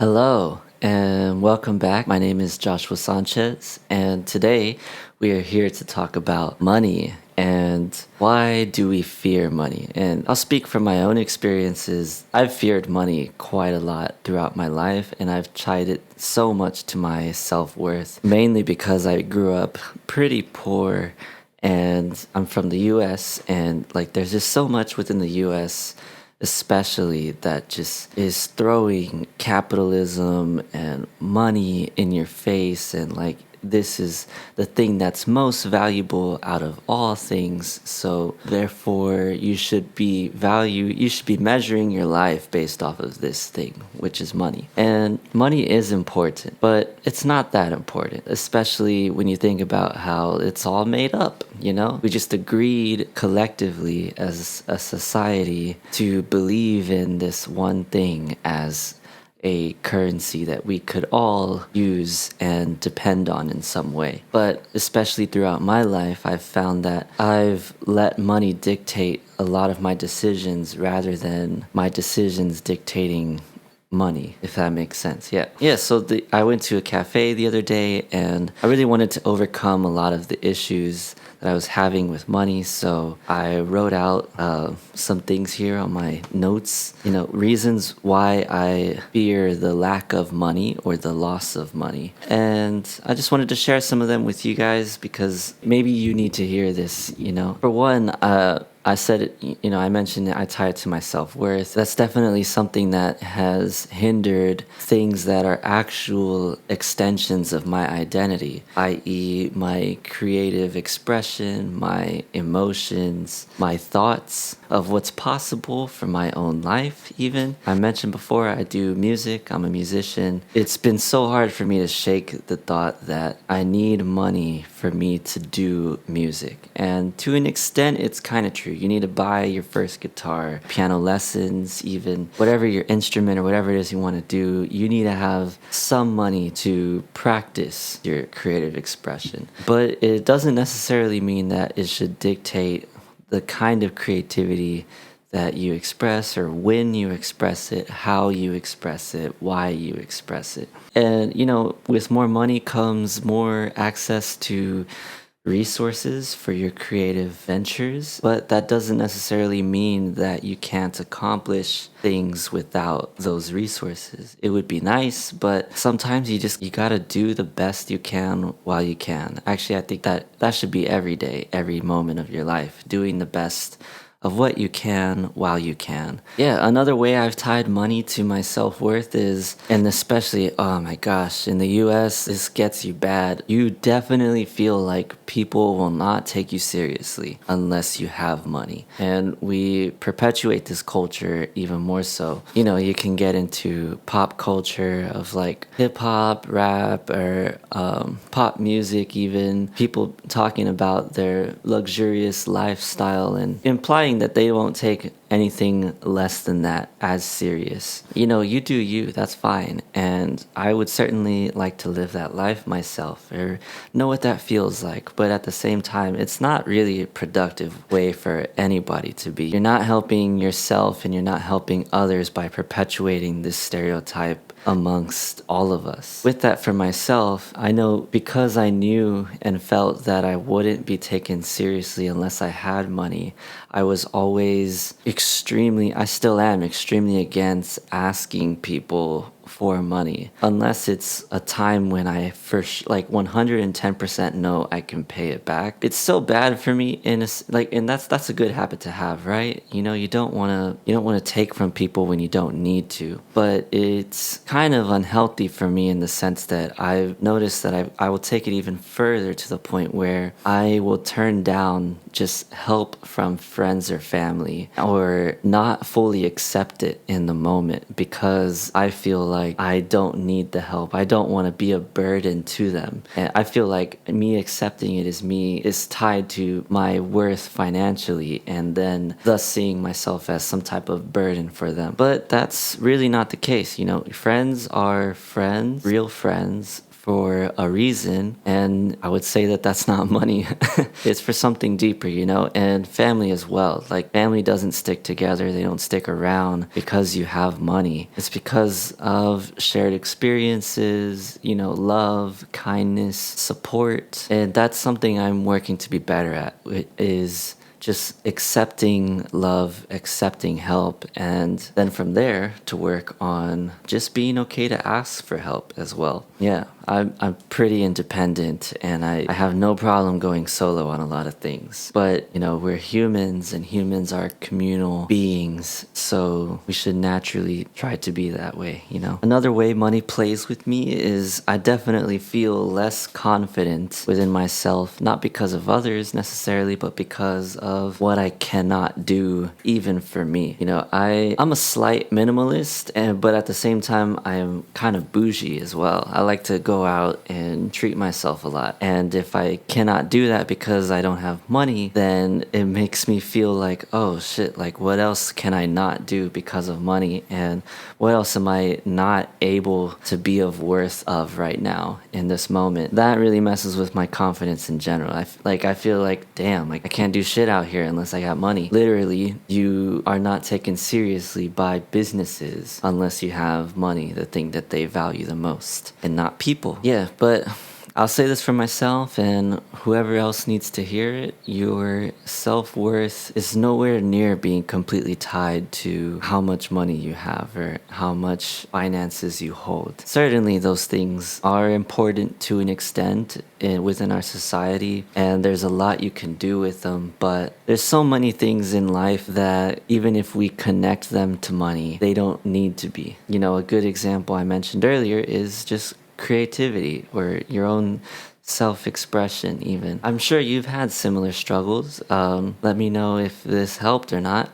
Hello and welcome back. My name is Joshua Sanchez, and today we are here to talk about money and why do we fear money. And I'll speak from my own experiences. I've feared money quite a lot throughout my life, and I've tried it so much to my self worth, mainly because I grew up pretty poor and I'm from the US, and like there's just so much within the US especially that just is throwing capitalism and money in your face, and like this is the thing that's most valuable out of all things, so therefore you should be measuring your life based off of this thing, which is money. And money is important, but it's not that important, especially when you think about how it's all made up. We just agreed collectively as a society to believe in this one thing as a currency that we could all use and depend on in some way. But especially throughout my life, I've found that I've let money dictate a lot of my decisions rather than my decisions dictating money, if that makes sense. Yeah, so I went to a cafe the other day, and I really wanted to overcome a lot of the issues that I was having with money, so I wrote out some things here on my notes, reasons why I fear the lack of money or the loss of money. And I just wanted to share some of them with you guys because maybe you need to hear this. For one, I said it, I mentioned it, I tie it to my self worth. That's definitely something that has hindered things that are actual extensions of my identity, i.e., my creative expression, my emotions, my thoughts of what's possible for my own life, even. I mentioned before, I do music, I'm a musician. It's been so hard for me to shake the thought that I need money for me to do music. And to an extent, it's kind of true. You need to buy your first guitar, piano lessons, even whatever your instrument or whatever it is you want to do. You need to have some money to practice your creative expression. But it doesn't necessarily mean that it should dictate the kind of creativity that you express, or when you express it, how you express it, why you express it. And, with more money comes more access to resources for your creative ventures, but that doesn't necessarily mean that you can't accomplish things without those resources. It would be nice, but sometimes you got to do the best you can while you can. Actually, I think that should be every day, every moment of your life, doing the best of what you can while you can. Yeah, another way I've tied money to my self-worth is, and especially, oh my gosh, in the US, this gets you bad. You definitely feel like people will not take you seriously unless you have money. And we perpetuate this culture even more so. You can get into pop culture of like hip hop, rap, or pop music, even people talking about their luxurious lifestyle and implying that they won't take anything less than that as serious. You do you, that's fine. And I would certainly like to live that life myself or know what that feels like. But at the same time, it's not really a productive way for anybody to be. You're not helping yourself and you're not helping others by perpetuating this stereotype amongst all of us. With that, for myself, I know because I knew and felt that I wouldn't be taken seriously unless I had money, I was always I still am extremely against asking people for money unless it's a time when I first 110% know I can pay it back. It's so bad for me and that's a good habit to have, right? You don't want to take from people when you don't need to, but it's kind of unhealthy for me in the sense that I've noticed that I will take it even further to the point where I will turn down just help from friends or family or not fully accept it in the moment because I feel like I don't need the help. I don't want to be a burden to them. And I feel like me accepting it is tied to my worth financially and then thus seeing myself as some type of burden for them. But that's really not the case. Friends are friends, real friends for a reason. And I would say that that's not money. It's for something deeper, you know, and family as well. Like, family doesn't stick together, they don't stick around because you have money. It's because of shared experiences, you know, love, kindness, support. And that's something I'm working to be better at, is just accepting love, accepting help, and then from there to work on just being okay to ask for help as well. Yeah, I'm pretty independent and I have no problem going solo on a lot of things. But, you know, we're humans and humans are communal beings, so we should naturally try to be that way, you know? Another way money plays with me is I definitely feel less confident within myself, not because of others necessarily, but because of what I cannot do even for me. You know, I'm a slight minimalist, but at the same time, I am kind of bougie as well. I like to go out and treat myself a lot. And if I cannot do that because I don't have money, then it makes me feel like, oh shit, like what else can I not do because of money? And what else am I not able to be of worth of right now in this moment? That really messes with my confidence in general. I feel like, damn, like I can't do shit out here unless I got money. Literally, you are not taken seriously by businesses unless you have money, the thing that they value the most, and not people. Yeah, but I'll say this for myself and whoever else needs to hear it. Your self-worth is nowhere near being completely tied to how much money you have or how much finances you hold. Certainly those things are important to an extent within our society, and there's a lot you can do with them, but there's so many things in life that even if we connect them to money, they don't need to be. You know, a good example I mentioned earlier is just creativity or your own self-expression even. I'm sure you've had similar struggles. Let me know if this helped or not.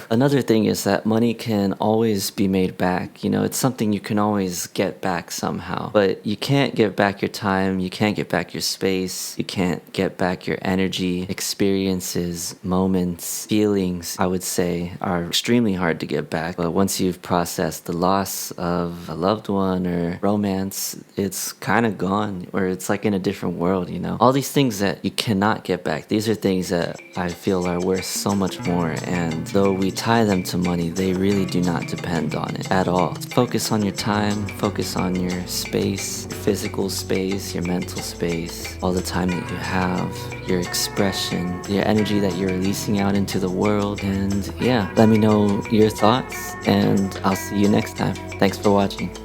Another thing is that money can always be made back. You know, it's something you can always get back somehow, but you can't get back your time, you can't get back your space, you can't get back your energy, experiences, moments, feelings, I would say, are extremely hard to get back. But once you've processed the loss of a loved one or romance, it's kind of gone, or it's like in a different world, you know? All these things that you cannot get back, these are things that I feel are worth so much more, and though we tie them to money, they really do not depend on it at all. Focus on your time, focus on your space, physical space, your mental space, all the time that you have, your expression, your energy that you're releasing out into the world, and yeah, let me know your thoughts, and I'll see you next time. Thanks for watching.